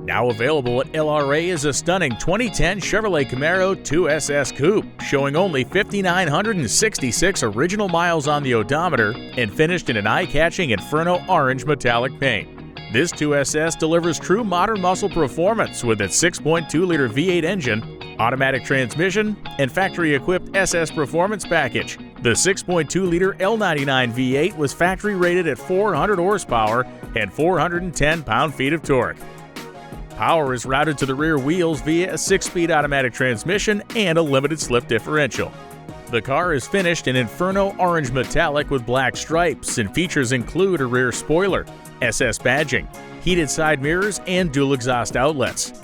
Now available at LRA is a stunning 2010 Chevrolet Camaro 2SS Coupe, showing only 5,966 original miles on the odometer and finished in an eye-catching Inferno orange metallic paint. This 2SS delivers true modern muscle performance with its 6.2-liter V8 engine, automatic transmission, and factory-equipped SS Performance package. The 6.2-liter L99 V8 was factory-rated at 400 horsepower and 410 pound-feet of torque. Power is routed to the rear wheels via a 6-speed automatic transmission and a limited-slip differential. The car is finished in Inferno orange metallic with black stripes, and features include a rear spoiler, SS badging, heated side mirrors, and dual exhaust outlets.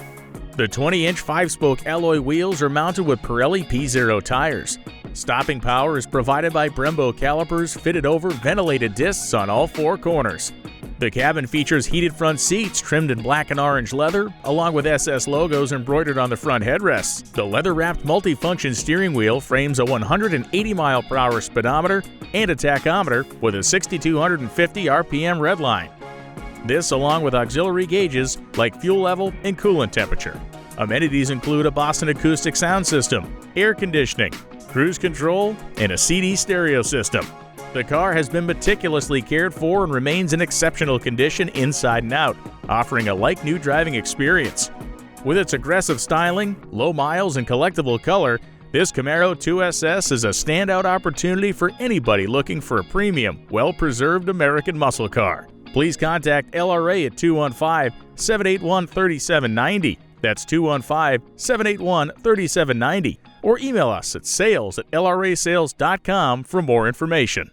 The 20-inch 5-spoke alloy wheels are mounted with Pirelli P0 tires. Stopping power is provided by Brembo calipers fitted over ventilated discs on all 4 corners. The cabin features heated front seats trimmed in black and orange leather, along with SS logos embroidered on the front headrests. The leather-wrapped multi-function steering wheel frames a 180-mile-per-hour speedometer and a tachometer with a 6,250 RPM redline. This, along with auxiliary gauges like fuel level and coolant temperature. Amenities include a Boston acoustic sound system, air conditioning, cruise control, and a CD stereo system. The car has been meticulously cared for and remains in exceptional condition inside and out, offering a like-new driving experience. With its aggressive styling, low miles, and collectible color, this Camaro 2SS is a standout opportunity for anybody looking for a premium, well-preserved American muscle car. Please contact LRA at 215-781-3790. That's 215-781-3790. Or email us at sales@lrasales.com for more information.